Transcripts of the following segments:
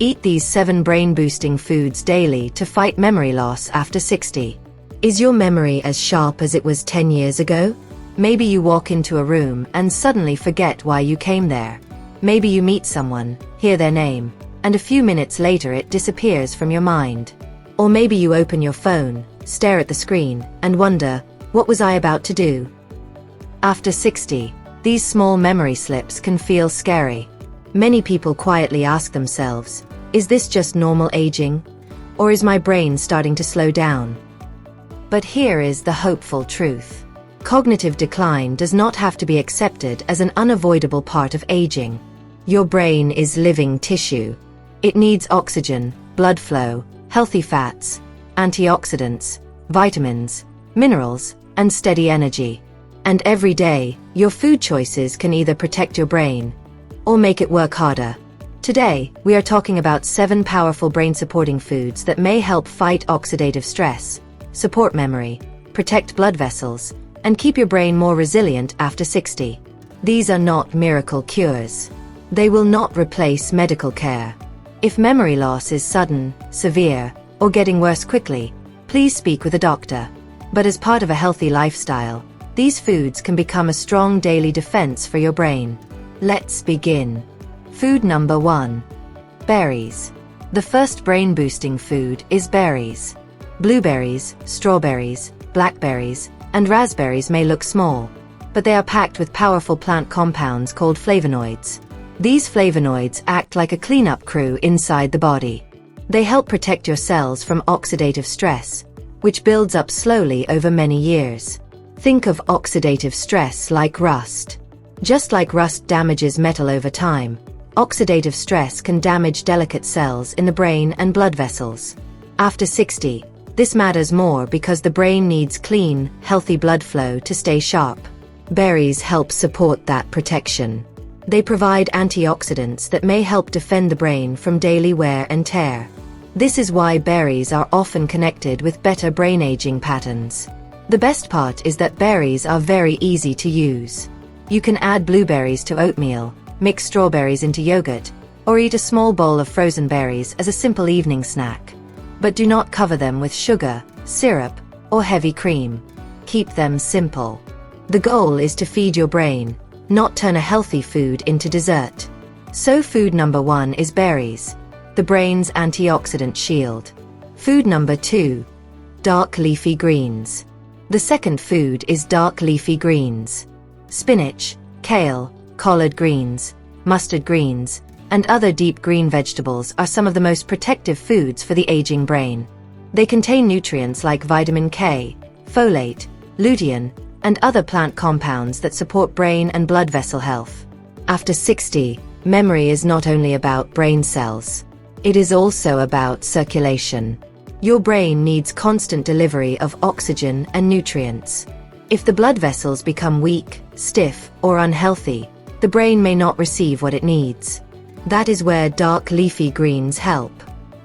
Eat these 7 brain-boosting foods daily to fight memory loss after 60. Is your memory as sharp as it was 10 years ago? Maybe you walk into a room and suddenly forget why you came there. Maybe you meet someone, hear their name, and a few minutes later it disappears from your mind. Or maybe you open your phone, stare at the screen, and wonder, what was I about to do? After 60, these small memory slips can feel scary. Many people quietly ask themselves, is this just normal aging? Or is my brain starting to slow down? But here is the hopeful truth. Cognitive decline does not have to be accepted as an unavoidable part of aging. Your brain is living tissue. It needs oxygen, blood flow, healthy fats, antioxidants, vitamins, minerals, and steady energy. And every day, your food choices can either protect your brain or make it work harder. Today, we are talking about 7 powerful brain-supporting foods that may help fight oxidative stress, support memory, protect blood vessels, and keep your brain more resilient after 60. These are not miracle cures. They will not replace medical care. If memory loss is sudden, severe, or getting worse quickly, please speak with a doctor. But as part of a healthy lifestyle, these foods can become a strong daily defense for your brain. Let's begin. Food number 1. Berries. The first brain-boosting food is berries. Blueberries, strawberries, blackberries, and raspberries may look small, but they are packed with powerful plant compounds called flavonoids. These flavonoids act like a cleanup crew inside the body. They help protect your cells from oxidative stress, which builds up slowly over many years. Think of oxidative stress like rust. Just like rust damages metal over time, oxidative stress can damage delicate cells in the brain and blood vessels. After 60, this matters more because the brain needs clean, healthy blood flow to stay sharp. Berries help support that protection. They provide antioxidants that may help defend the brain from daily wear and tear. This is why berries are often connected with better brain aging patterns. The best part is that berries are very easy to use. You can add blueberries to oatmeal, mix strawberries into yogurt, or eat a small bowl of frozen berries as a simple evening snack. But do not cover them with sugar, syrup, or heavy cream. Keep them simple. The goal is to feed your brain, not turn a healthy food into dessert. So food number 1 is berries, the brain's antioxidant shield. Food number 2. Dark leafy greens. The second food is dark leafy greens. Spinach, kale, collard greens, mustard greens, and other deep green vegetables are some of the most protective foods for the aging brain. They contain nutrients like vitamin K, folate, lutein, and other plant compounds that support brain and blood vessel health. After 60, memory is not only about brain cells. It is also about circulation. Your brain needs constant delivery of oxygen and nutrients. If the blood vessels become weak, stiff, or unhealthy, the brain may not receive what it needs. That is where dark leafy greens help.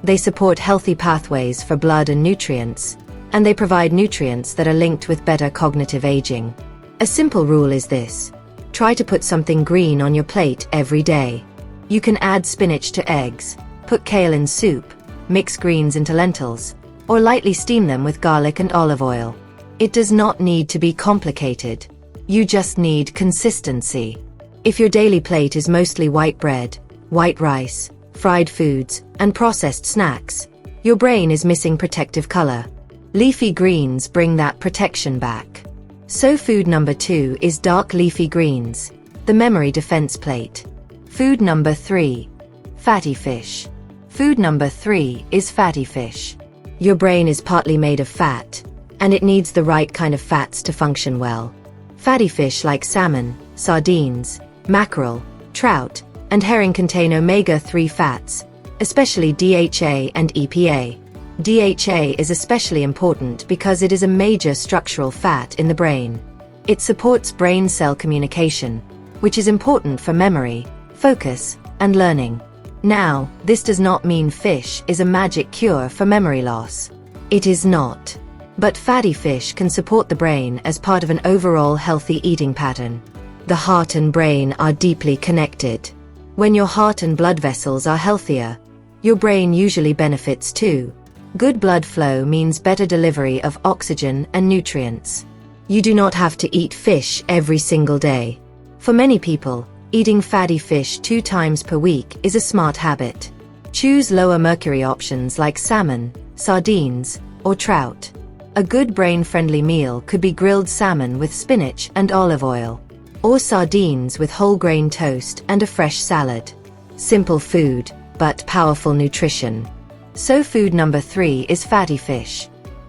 They support healthy pathways for blood and nutrients, and they provide nutrients that are linked with better cognitive aging. A simple rule is this: try to put something green on your plate every day. You can add spinach to eggs, put kale in soup, mix greens into lentils, or lightly steam them with garlic and olive oil. It does not need to be complicated. You just need consistency. If your daily plate is mostly white bread, white rice, fried foods, and processed snacks, your brain is missing protective color. Leafy greens bring that protection back. So food number 2 is dark leafy greens, the memory defense plate. Food number 3. Fatty fish. Food number 3 is fatty fish. Your brain is partly made of fat, and it needs the right kind of fats to function well. Fatty fish like salmon, sardines, mackerel, trout, and herring contain omega-3 fats, especially DHA and EPA. DHA is especially important because it is a major structural fat in the brain. It supports brain cell communication, which is important for memory, focus, and learning. Now, this does not mean fish is a magic cure for memory loss. It is not. But fatty fish can support the brain as part of an overall healthy eating pattern. The heart and brain are deeply connected. When your heart and blood vessels are healthier, your brain usually benefits too. Good blood flow means better delivery of oxygen and nutrients. You do not have to eat fish every single day. For many people, eating fatty fish 2 times per week is a smart habit. Choose lower mercury options like salmon, sardines, or trout. A good brain-friendly meal could be grilled salmon with spinach and olive oil, or sardines with whole grain toast and a fresh salad. Simple food, but powerful nutrition. So food number 3 is fatty fish.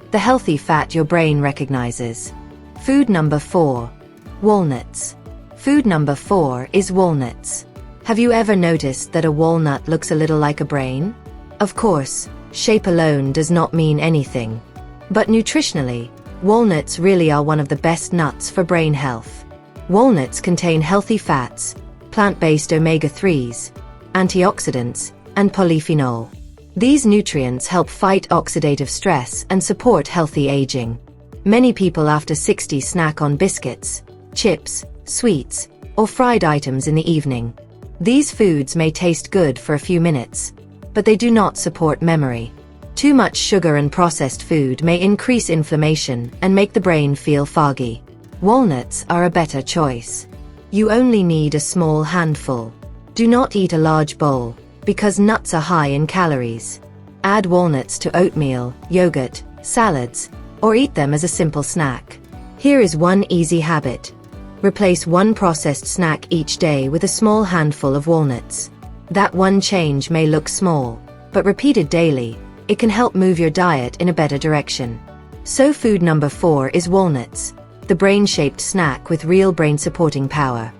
The healthy fat your brain recognizes. Food number 4. Walnuts. Food number 4 is walnuts. Have you ever noticed that a walnut looks a little like a brain? Of course, shape alone does not mean anything. But nutritionally, walnuts really are one of the best nuts for brain health. Walnuts contain healthy fats, plant-based omega-3s, antioxidants, and polyphenol. These nutrients help fight oxidative stress and support healthy aging. Many people after 60 snack on biscuits, chips, sweets, or fried items in the evening. These foods may taste good for a few minutes, but they do not support memory. Too much sugar and processed food may increase inflammation and make the brain feel foggy. Walnuts are a better choice. You only need a small handful. Do not eat a large bowl, because nuts are high in calories. Add walnuts to oatmeal, yogurt, salads, or eat them as a simple snack. Here is one easy habit. Replace one processed snack each day with a small handful of walnuts. That one change may look small, but repeated daily, it can help move your diet in a better direction. So food number 4 is walnuts, the brain-shaped snack with real brain-supporting power.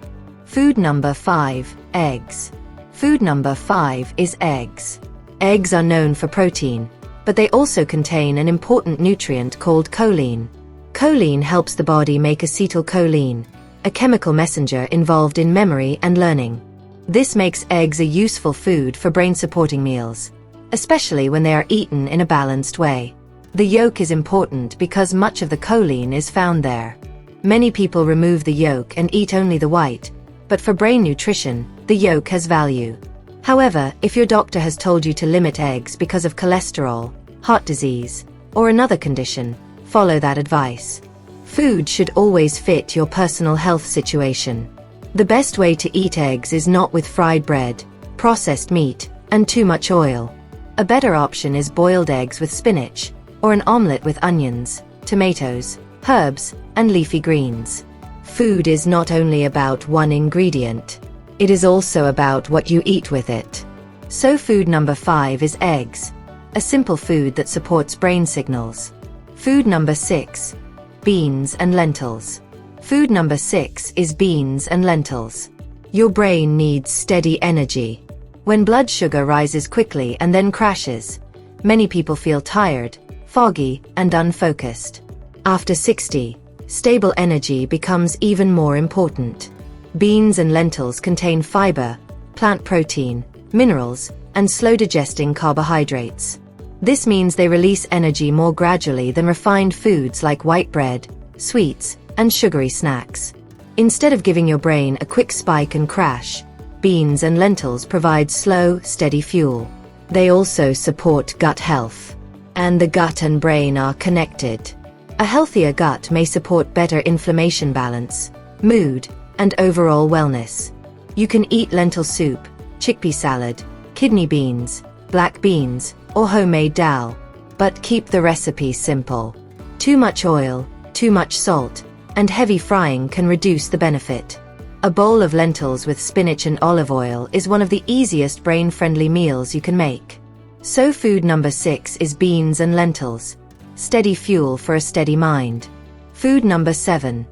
Food number 5, eggs. Food number 5 is eggs. Eggs are known for protein, but they also contain an important nutrient called choline. Choline helps the body make acetylcholine, a chemical messenger involved in memory and learning. This makes eggs a useful food for brain-supporting meals, especially when they are eaten in a balanced way. The yolk is important because much of the choline is found there. Many people remove the yolk and eat only the white, but for brain nutrition, the yolk has value. However, if your doctor has told you to limit eggs because of cholesterol, heart disease, or another condition, follow that advice. Food should always fit your personal health situation. The best way to eat eggs is not with fried bread, processed meat, and too much oil. A better option is boiled eggs with spinach, or an omelette with onions, tomatoes, herbs, and leafy greens. Food is not only about one ingredient. It is also about what you eat with it. So food number 5 is eggs, a simple food that supports brain signals. Food number 6, beans and lentils. Food number 6 is beans and lentils. Your brain needs steady energy. When blood sugar rises quickly and then crashes, many people feel tired, foggy, and unfocused. After 60, stable energy becomes even more important. Beans and lentils contain fiber, plant protein, minerals, and slow-digesting carbohydrates. This means they release energy more gradually than refined foods like white bread, sweets, and sugary snacks. Instead of giving your brain a quick spike and crash, beans and lentils provide slow, steady fuel. They also support gut health. And the gut and brain are connected. A healthier gut may support better inflammation balance, mood, and overall wellness. You can eat lentil soup, chickpea salad, kidney beans, black beans, or homemade dal, but keep the recipe simple. Too much oil, too much salt, and heavy frying can reduce the benefit. A bowl of lentils with spinach and olive oil is one of the easiest brain-friendly meals you can make. So food number 6 is beans and lentils, steady fuel for a steady mind. Food number 7,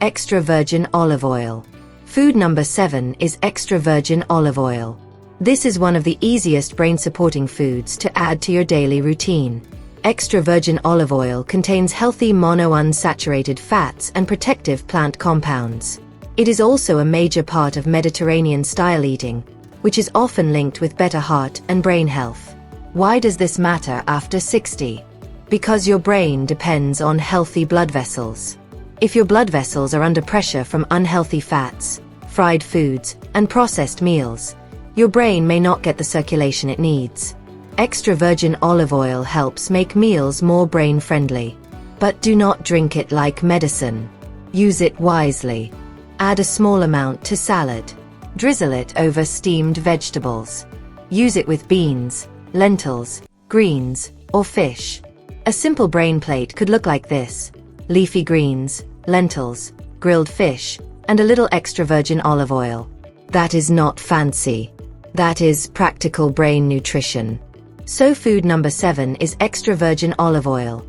extra virgin olive oil. Food number 7 is extra virgin olive oil. This is one of the easiest brain-supporting foods to add to your daily routine. Extra virgin olive oil contains healthy monounsaturated fats and protective plant compounds. It is also a major part of Mediterranean-style eating, which is often linked with better heart and brain health. Why does this matter after 60? Because your brain depends on healthy blood vessels. If your blood vessels are under pressure from unhealthy fats, fried foods, and processed meals, your brain may not get the circulation it needs. Extra virgin olive oil helps make meals more brain-friendly. But do not drink it like medicine. Use it wisely. Add a small amount to salad. Drizzle it over steamed vegetables. Use it with beans, lentils, greens, or fish. A simple brain plate could look like this: leafy greens, lentils, grilled fish, and a little extra virgin olive oil. That is not fancy. That is practical brain nutrition. So food number 7 is extra virgin olive oil,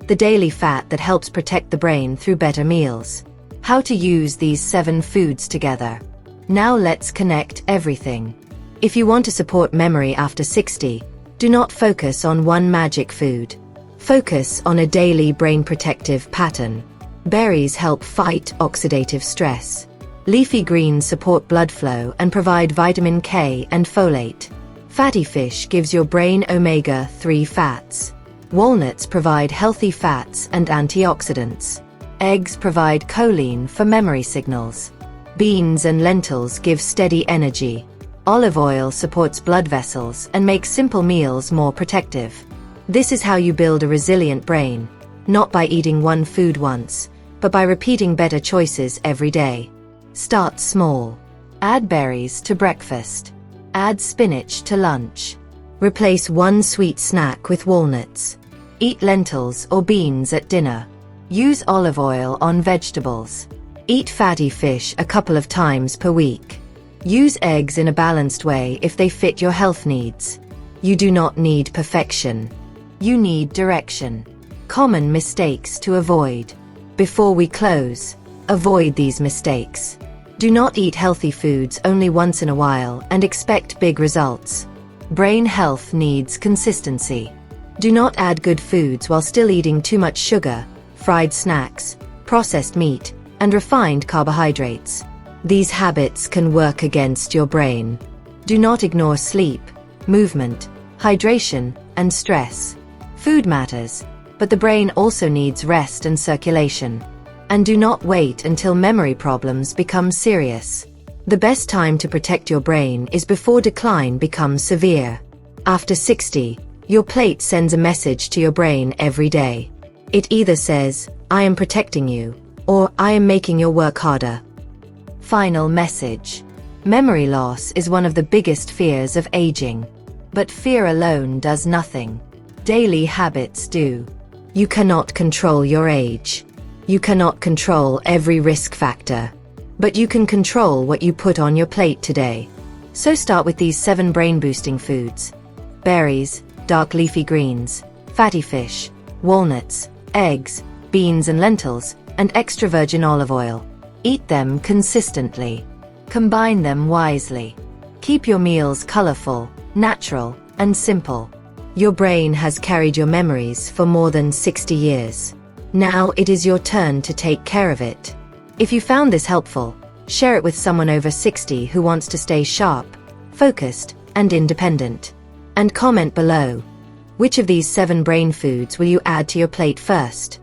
the daily fat that helps protect the brain through better meals. How to use these 7 foods together. Now let's connect everything. If you want to support memory after 60, do not focus on one magic food. Focus on a daily brain protective pattern. Berries help fight oxidative stress. Leafy greens support blood flow and provide vitamin K and folate. Fatty fish gives your brain omega-3 fats. Walnuts provide healthy fats and antioxidants. Eggs provide choline for memory signals. Beans and lentils give steady energy. Olive oil supports blood vessels and makes simple meals more protective. This is how you build a resilient brain, not by eating one food once, but by repeating better choices every day. Start small. Add berries to breakfast. Add spinach to lunch. Replace one sweet snack with walnuts. Eat lentils or beans at dinner. Use olive oil on vegetables. Eat fatty fish a couple of times per week. Use eggs in a balanced way if they fit your health needs. You do not need perfection. You need direction. Common mistakes to avoid. Before we close, avoid these mistakes. Do not eat healthy foods only once in a while and expect big results. Brain health needs consistency. Do not add good foods while still eating too much sugar, fried snacks, processed meat, and refined carbohydrates. These habits can work against your brain. Do not ignore sleep, movement, hydration, and stress. Food matters, but the brain also needs rest and circulation. And do not wait until memory problems become serious. The best time to protect your brain is before decline becomes severe. After 60, your plate sends a message to your brain every day. It either says, "I am protecting you," or "I am making your work harder." Final message. Memory loss is one of the biggest fears of aging. But fear alone does nothing. Daily habits do. You cannot control your age. You cannot control every risk factor. But you can control what you put on your plate today. So start with these 7 brain-boosting foods: berries, dark leafy greens, fatty fish, walnuts, eggs, beans and lentils, and extra virgin olive oil. Eat them consistently. Combine them wisely. Keep your meals colorful, natural, and simple. Your brain has carried your memories for more than 60 years. Now it is your turn to take care of it. If you found this helpful, share it with someone over 60 who wants to stay sharp, focused, and independent. And comment below. Which of these 7 brain foods will you add to your plate first?